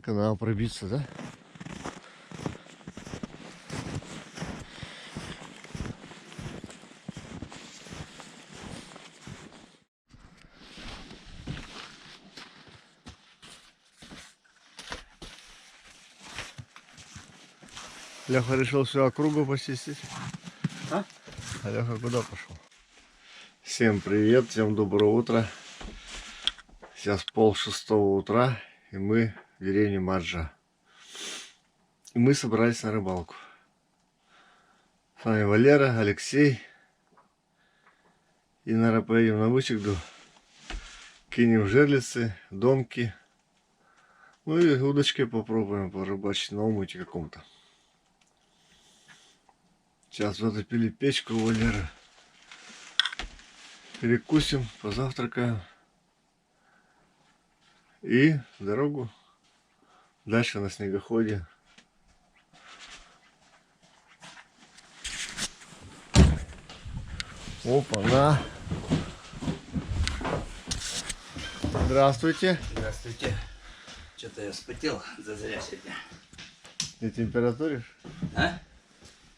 Так и надо пробиться, да? Леха решил всю округу почистить. А? А Леха куда пошел? Всем привет, всем доброе утро. Сейчас 5:30 утра, и мы в деревне Маджа. И мы собрались на рыбалку. С вами Валера, Алексей. И, наверное, поедем на вычегду. Кинем жерлицы, домки. Ну и удочкой попробуем порыбачить на омуте каком-то. Сейчас затопили печку у Валеры. Перекусим, позавтракаем. И в дорогу. Дальше на снегоходе. Опа-на! Здравствуйте! Здравствуйте. Что-то я вспотел зазря сегодня. Не температуришь? А?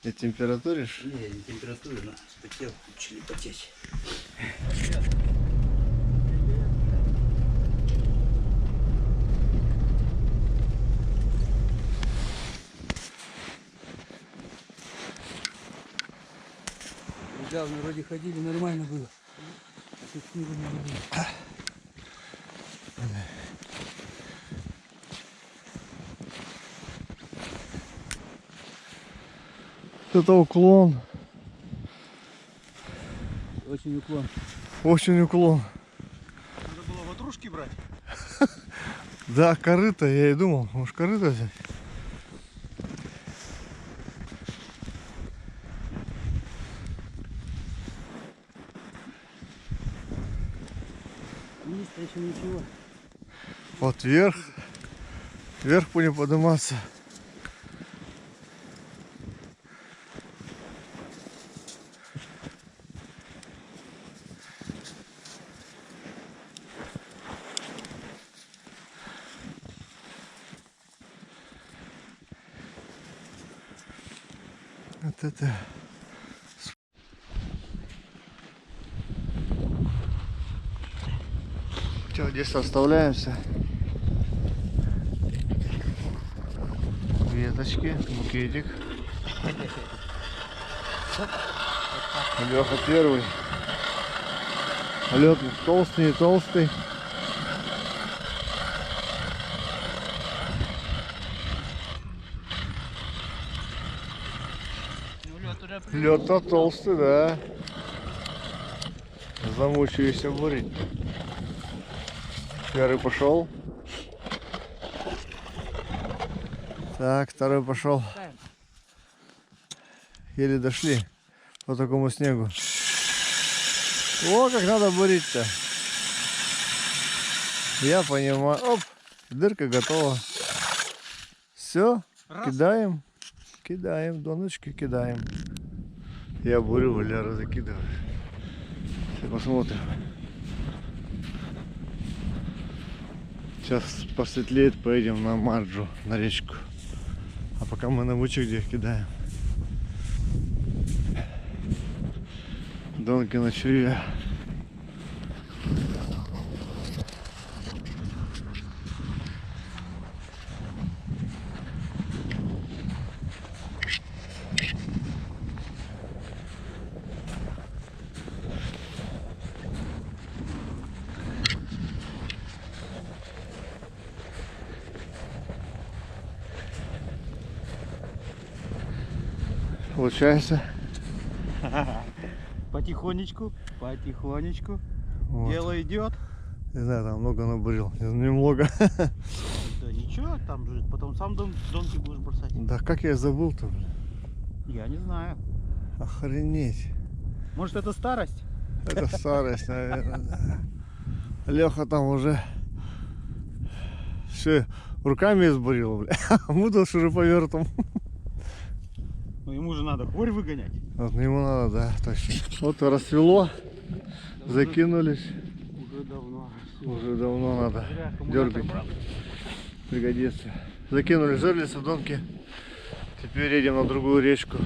Не температуришь? Не, не температура, но вспотел, начали потеть. Недавно вроде ходили, нормально было. Тут снега не было. Это уклон. Очень уклон. Очень уклон. Надо было ватрушки брать. Да, корыто, я и думал, может корыто взять. Вниз-то еще ничего. Вот вверх. Вверх будем подниматься. Вот это. Что, здесь оставляемся? Веточки, букетик. Леха первый. Лед толстый, не толстый. Лед-то толстый, да. Замучаюсь бурить. Первый пошел. Так, второй пошел. Еле дошли по такому снегу. О, как надо бурить-то. Я понимаю. Оп, дырка готова. Все, кидаем. Кидаем, доночки кидаем. Я бурю, Валера закидываю. Сейчас посмотрим. Сейчас посветлеет, поедем на Маджу, на речку. А пока мы на вычегде кидаем. Донки на червя. Получается. Потихонечку, потихонечку. Вот. Дело идет. Не знаю, там много набурил. Немного. Да ничего, там же потом сам донки будешь бросать. Да как я забыл-то, блин. Я не знаю. Охренеть. Может, это старость? Это старость, наверное, да. Леха там уже все руками избурил, бля. А мы тут шуруповертом. Ну ему же надо хворь выгонять. Вот ему надо, да, точно. Вот рассвело, закинулись. Уже давно. Уже давно надо дергать. пригодится. Закинули жерлицы в донки. Теперь едем на другую речку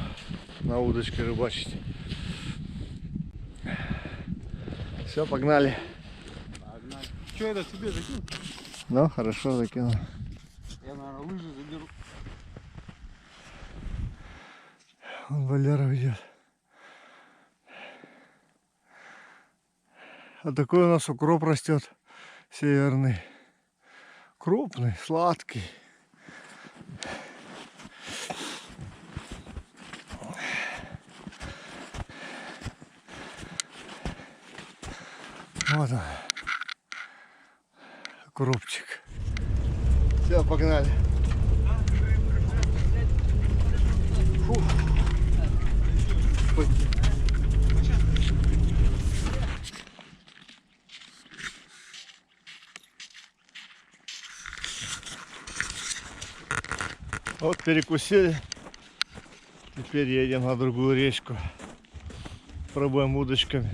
на удочке рыбачить. Все, погнали. Что это тебе закинул? Ну, хорошо, закинул. Я, наверное, лыжи заберу. Вон Валера идет. А такой у нас укроп растет северный. Крупный, сладкий. Вот он. Укропчик. Все, погнали. Фух. Вот перекусили. Теперь едем на другую речку. Пробуем удочками.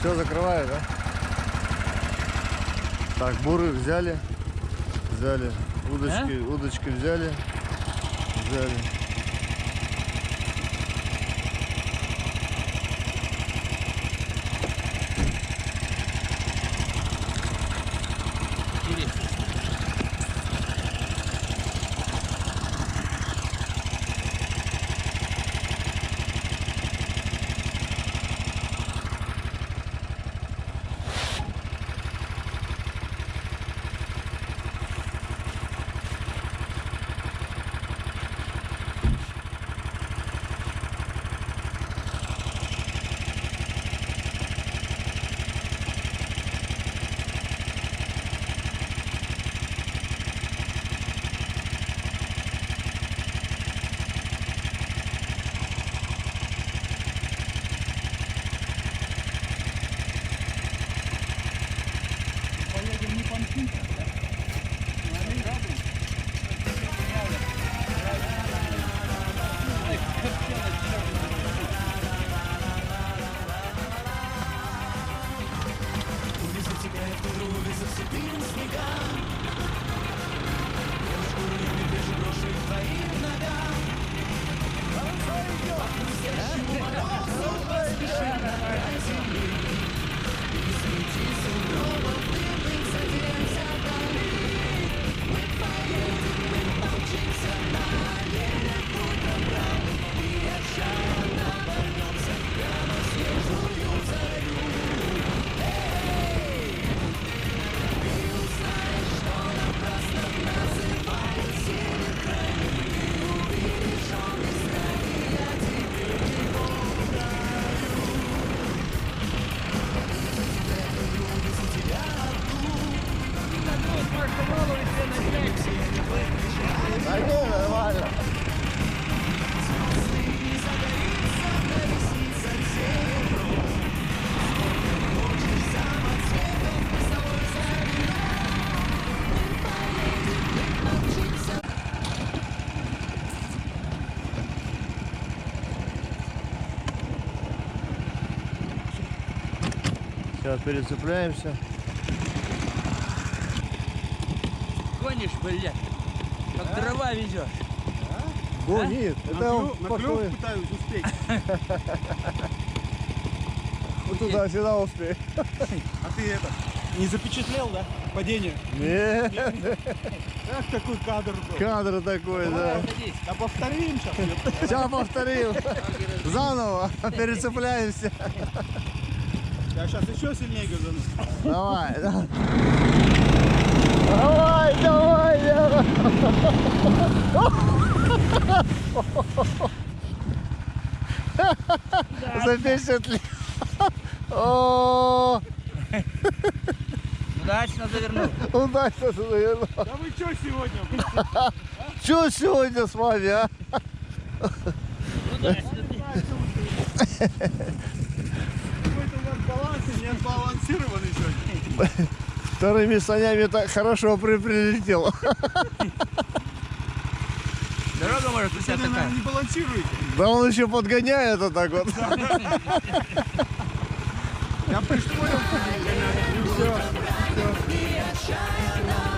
Все, закрываю, да? Так, буры взяли. Удочки взяли. Нормально. Сейчас перецепляемся. Гонишь, блядь, как дрова везешь. Гонит. Это он На пошло. клёв пытаюсь успеть. Вот туда всегда успеет. А ты это, не запечатлел, да? Падение. Нет, Ах, такой кадр был. кадр такой, да. Садись. Да повторим сейчас. Сейчас повторим. Заново перецепляемся. Я сейчас еще сильнее газану. Давай, да. Давай, давай, давай. Запечатлел. О, Удачно завернул. удачно завернул. Да вы что сегодня, блядь? Что сегодня с вами, а? Какой-то у вас баланс не отбалансированный сегодня. Вторыми санями так хорошо прилетел. Дорога может у тебя Вы, наверное, такая. не балансируете. Да он еще подгоняет вот так вот. Я пришпорил. И все.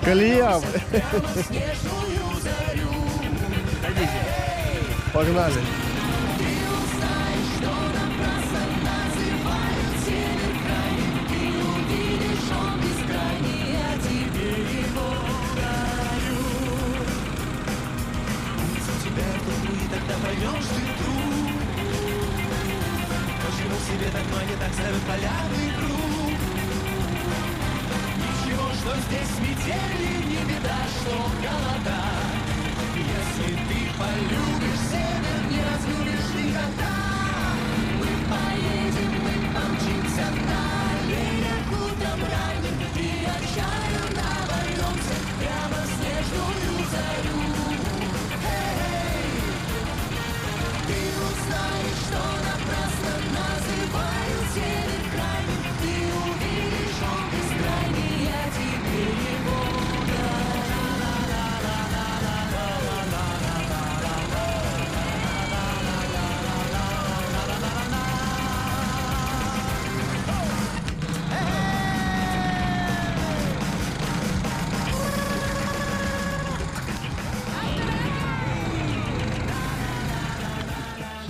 Колея. Погнали.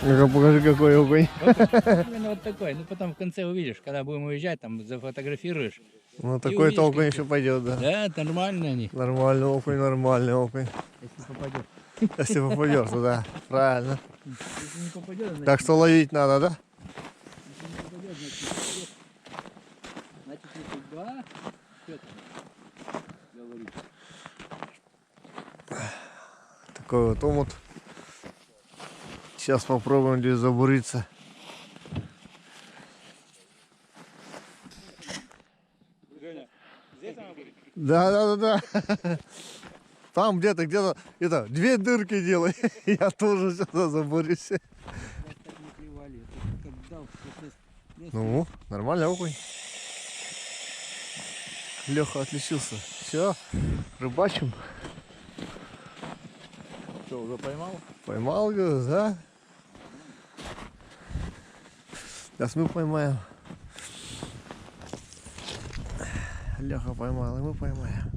Ну-ка, покажи, какой окунь. Именно вот такой. Ну потом в конце увидишь, когда будем уезжать, там зафотографируешь. Ну, И такой-то увидишь, окунь как еще пойдет, да. Да, нормально они. Нормальный окунь, нормальный окунь. Если попадет. Если попадешь туда, правильно. Если не попадет, значит, Так что ловить надо, да? если не попадет, значит не судьба. Что там говорить? Такой вот омут. Сейчас попробуем здесь забуриться. Да. Там где-то, это, две дырки делай. Я тоже сюда забурюсь. Так не клевали. Это как дал процесс. Ну, нормально окунь. Леха отличился. Все, рыбачим. Что, уже поймал? Поймал, говорю, да? Сейчас мы поймаем. Леха поймал, и мы поймаем.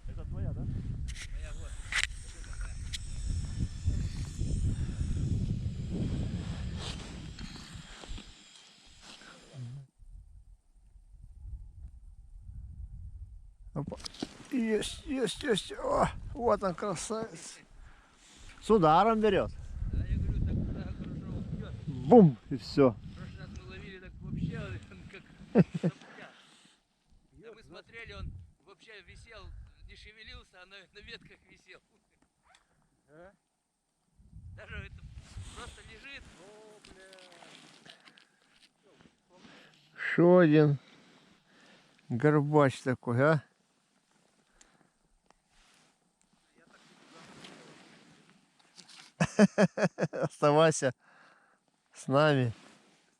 Это твоя, да? Опа. Есть. О, вот он, красавец. С ударом берет. Да, я говорю, так туда хорошо уйдет. Бум, и все. В прошлый раз мы ловили, так вообще он как шапка. А мы смотрели, он вообще висел, не шевелился, а на ветках висел. Даже это просто лежит. О, бля. Еще один горбач такой, а? Оставайся с нами.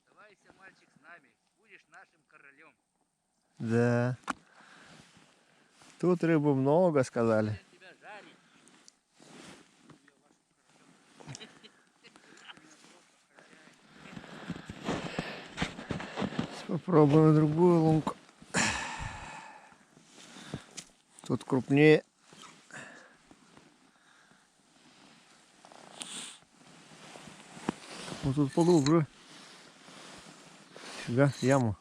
Оставайся, мальчик, с нами. Будешь нашим королем. Да. Тут рыбы много, сказали. Я тебя жарить. Попробуем другую лунку. Тут крупнее. Вот тут поглубже. Фига, яма.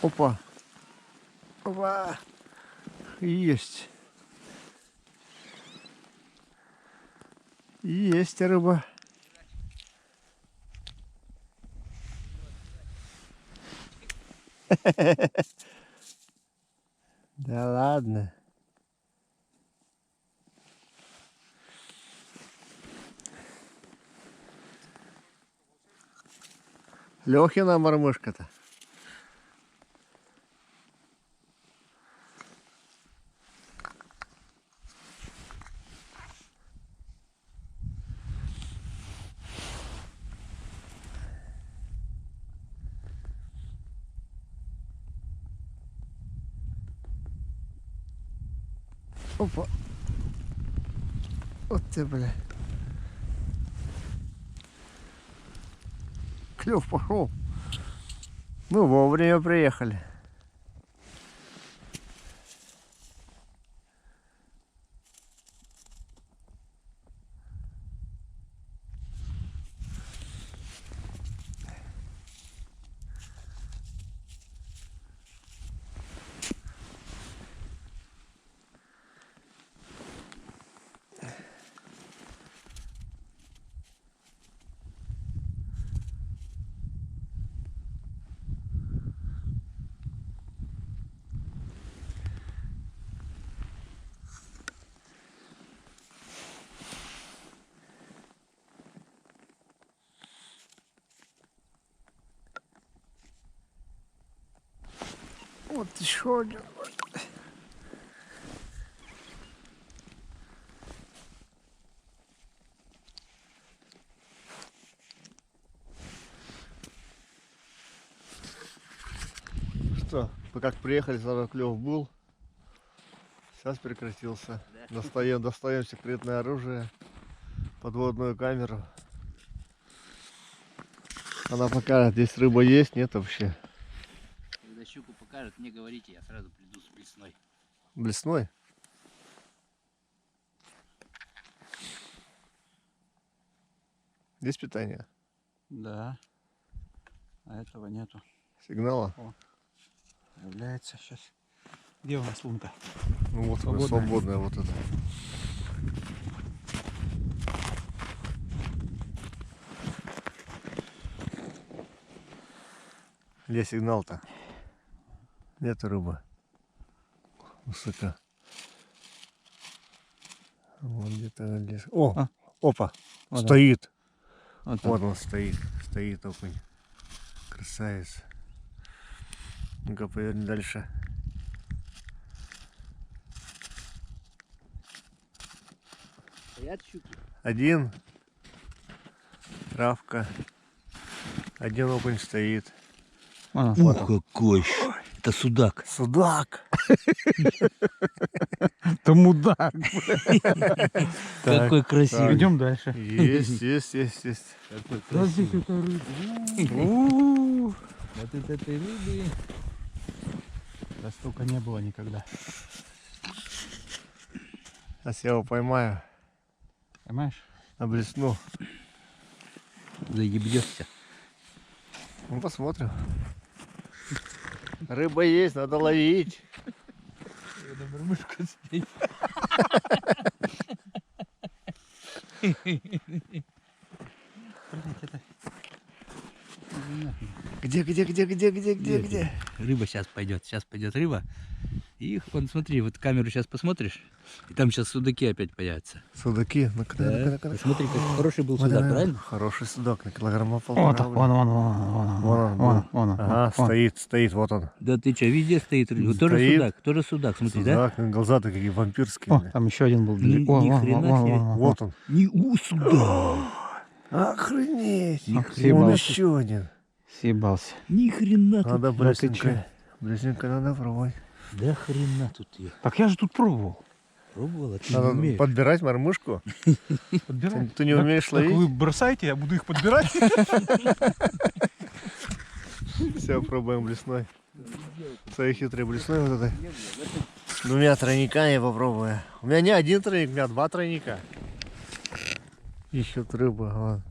Опа. Опа. Есть. Есть рыба. Да ладно. Лехина мормышка-то. Опа. Вот ты, бля. Клев пошел. Мы вовремя приехали. Вот еще один. Что, как приехали, сразу клев был. Сейчас прекратился. Да. Достаем секретное оружие, подводную камеру. Она покажет, здесь рыба есть, нет вообще. Когда щуку покажут, мне говорите, я сразу приду с блесной. Блесной? Есть питание? Да. А этого нету. Сигнала? Появляется сейчас. Где у нас лунка? Ну вот Свободная. свободная вот это. Где сигнал-то? Нет рыбы. Высоко. Вот где-то лес. О! А. Опа! Вот Стоит! Вот Вот он стоит. Стоит окунь. Красавец. Ну-ка, поверни дальше. Стоят щуки? Один. Травка. Один окунь стоит. он. какой! Это судак. Судак! Это мудак. Какой красивый. так. Идем дальше. Есть. Какой Да здесь красивый. это рыба. Вот это этой рыбы. Да столько не было никогда. Сейчас я его поймаю. Понимаешь? На блесну. Заебешься. Ну, посмотрим. Рыба есть, надо ловить. Где? Рыба сейчас пойдет рыба. И вон смотри, вот камеру сейчас посмотришь, и там сейчас судаки опять появятся. Судаки, на Смотри, как хороший был Вот судак, это правильно? Хороший судак, на килограмма Вот, полтора. вон он. Ага, стоит, вот он. Да ты что, везде стоит рыба. Стоит. Тоже судак, смотри, Судак, глаза-то какие вампирские. О, там еще один был. Ни хрена себе. Вот он. Судак. Охренеть. Ни Вон хрена. еще один. Съебался. Ни хрена тут. Надо Да ты блесненько. Блесненько надо пробовать. Да хрена тут ее. Так я же тут пробовал. Пробовала, ты не Надо умеешь. подбирать мормышку. Подбирать. Ты не умеешь Так ловить? вы бросайте, я буду их подбирать. Все, пробуем блесной. Своей хитрой блесной вот этой. С двумя тройниками попробую. У меня не один тройник, у меня два тройника. Ищут рыбу. Вон.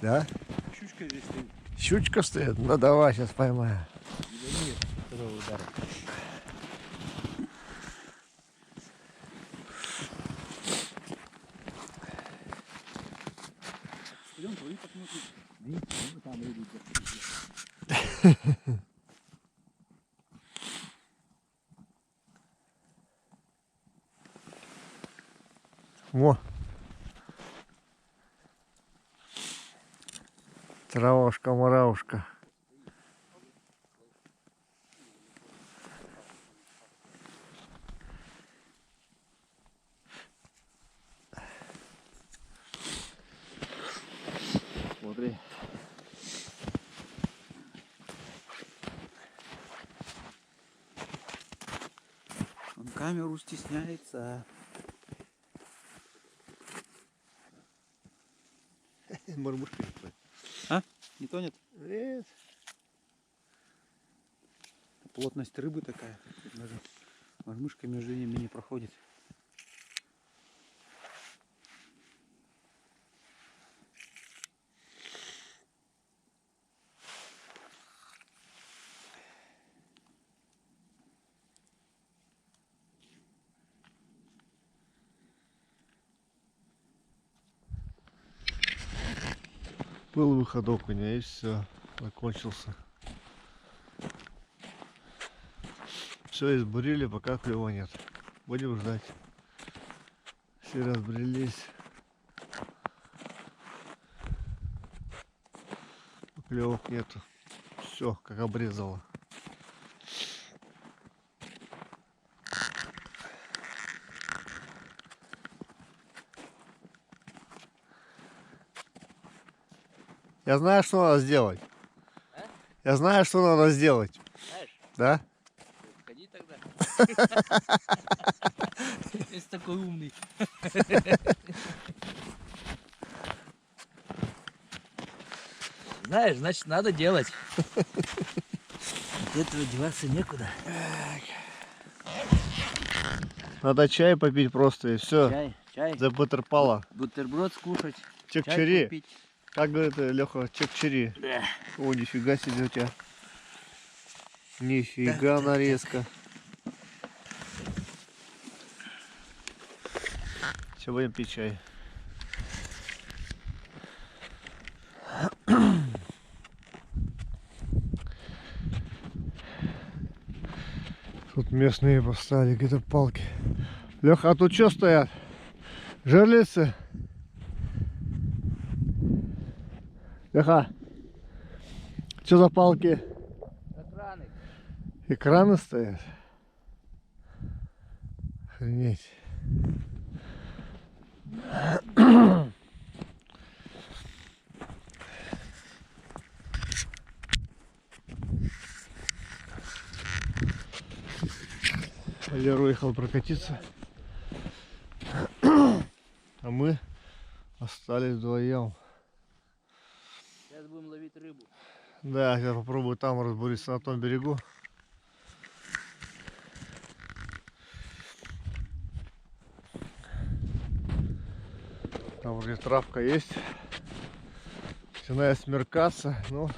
Да? Щучка здесь стоит. Щучка стоит? Ну давай, сейчас поймаю. Второго удара. Пойдем, твои посмотрим. Видите, ну, там рыбы. Во. Травушка-муравушка. Смотри. Он камеру стесняется. Мормушка. А? Не тонет? Нет. Плотность рыбы такая. Даже мормышка между ними не проходит. Был выходок у меня и все, закончился. Все избурили, пока клёва нет. Будем ждать. Все разбрелись. Клёвок нету. Все, как обрезало. Я знаю, что надо сделать. А? Я знаю, что надо сделать. Знаешь, Да? ходи тогда. Ты такой умный. Знаешь, значит, надо делать. От этого деваться некуда. Надо чай попить просто и все. Чай. Запотерпало. Бутерброд скушать. Чек-чири. Чай попить. Как говорит Леха, чек-чири. Да. О, нифига себе у тебя. Нифига нарезка. Сейчас будем пить чай. Тут местные поставили какие-то палки. Леха, а тут что стоят? Жерлицы? Леха, что за палки? Экраны. Экраны стоят? Охренеть. Лера уехал прокатиться. А мы остались вдвоем. Сейчас будем ловить рыбу. Да, я попробую там разбуриться на том берегу. Там уже травка есть. Начинает смеркаться, но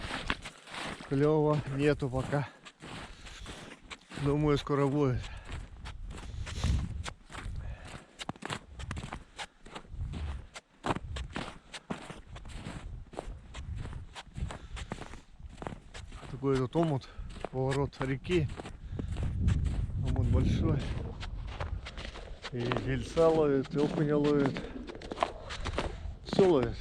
клёва нету пока. Думаю, скоро будет. Такой этот омут, поворот реки. Омут большой. И дельца ловит, и окуня ловит. Все ловит.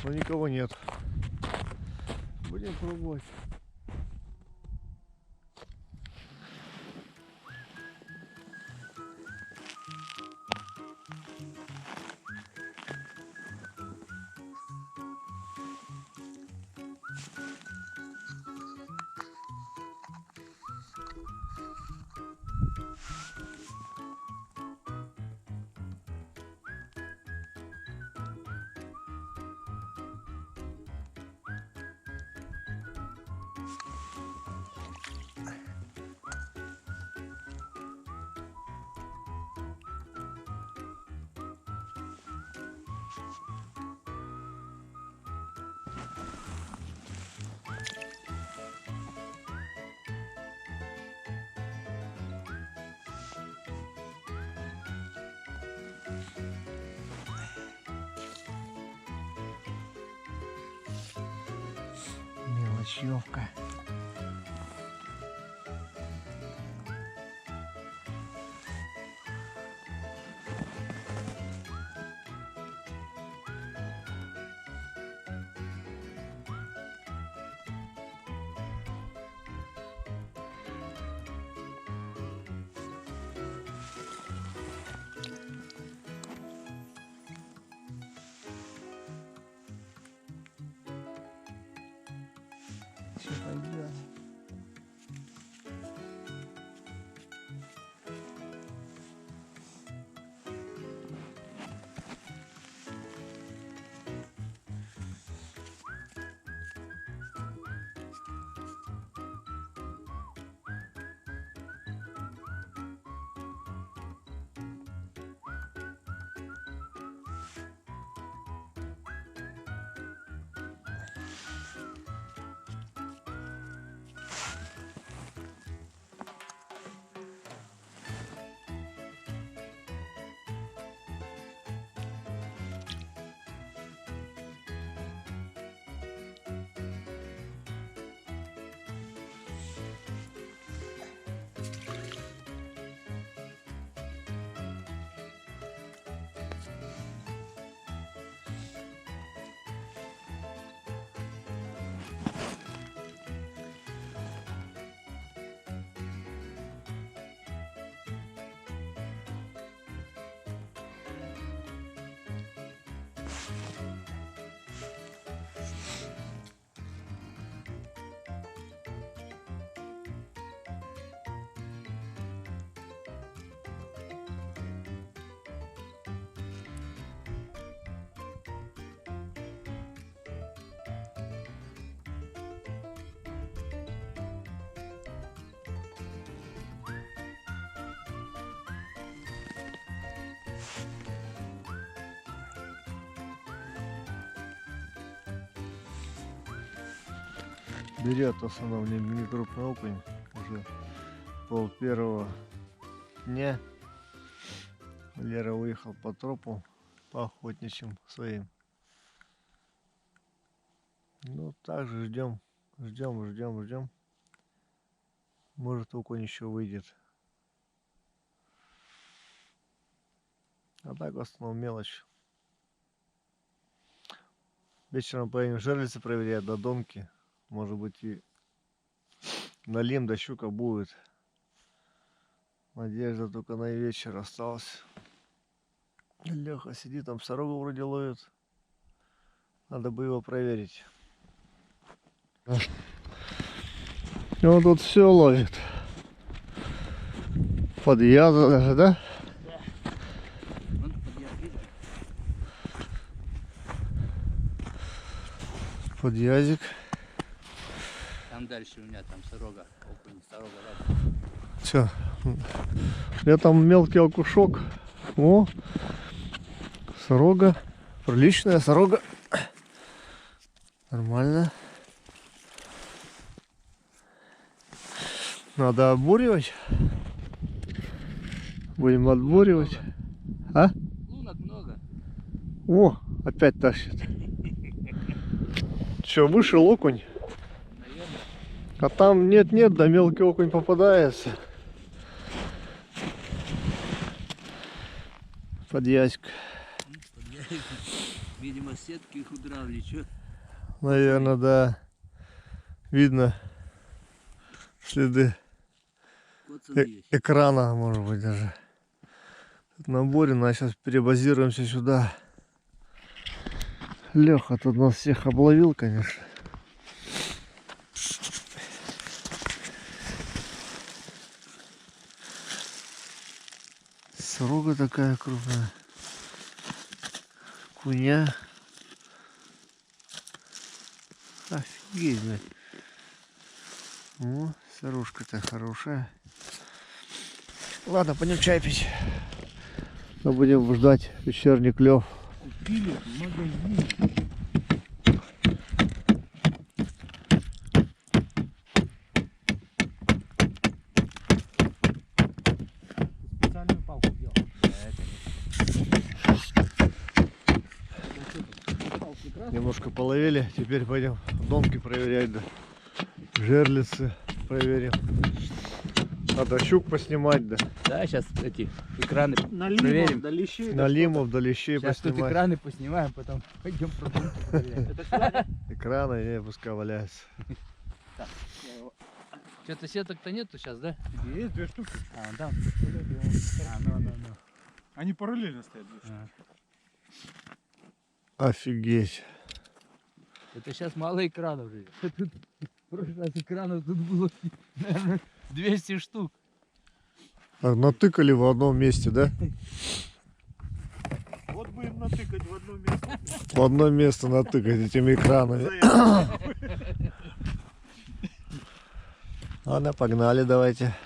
Но никого нет. Будем пробовать. Мелочевка. Еще пойдем. Берет в основном не крупный окунь. Уже пол-первого дня. Лера выехал по тропу, по охотничьим своим. Ну, также ждем. Может, окунь еще выйдет. А так в основном мелочь. Вечером поедем жерлицы проверять до Донки. Может быть, и налим да щука будет. Надежда только на вечер осталась. Леха сидит там, сорогу вроде ловит. Надо бы его проверить. Он тут все ловит. Подъяза даже, да? Вон подъезд, видишь? Подъязик. Там дальше у меня там сорога, окунь, сорога дальше. Все. Я там мелкий окушок. О, сорога. Приличная сорога. Нормально. Надо отбуривать. Будем отбуривать. А? Лунок много. О, опять тащит. Че, вышел окунь? Наверное. А там нет-нет, да мелкий окунь попадается. Подъязик. Видимо, сетки их удрал или что. Наверное, да. Видно следы Коцаны есть. экрана, может быть, даже. Тут на Борина, а сейчас перебазируемся сюда. Леха тут нас всех обловил, конечно. Сорога такая крупная. Куня. Офигеть, блядь. О, сорожка-то хорошая. Ладно, пойдем чай пить. Мы будем ждать вечерний клев. Купили в магазине. Специальную палку делал. Немножко половили. Теперь пойдем домки проверять. Да. Жерлицы проверим. Надо щук поснимать, да. Да, сейчас эти экраны Налимов, проверим. да лещей. Налимов, да лещей Сейчас тут поснимать. экраны поснимаем, потом пойдем продумки проверять. Это сегодня? Экраны, не, пускай валяются. Что-то сеток-то нету сейчас, да? Есть две штуки. А, да. Ну. Они параллельно стоят. Две штуки. А. Офигеть. Это сейчас мало экранов уже. В прошлый раз экранов тут было, наверное, 200 штук. Так, натыкали в одном месте, да? Вот бы им натыкать в одно место. В одно место натыкать этими экранами. Ладно, погнали, давайте.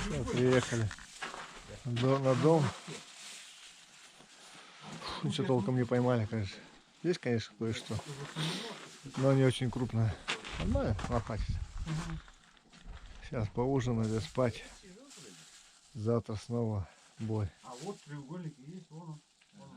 Всё, приехали на дом. Ничего толком не поймали, конечно. Есть, конечно, кое-что, но не очень крупное. Нормально, хватит. Сейчас поужинаем и спать. Завтра снова бой. А вот треугольник есть, вон он.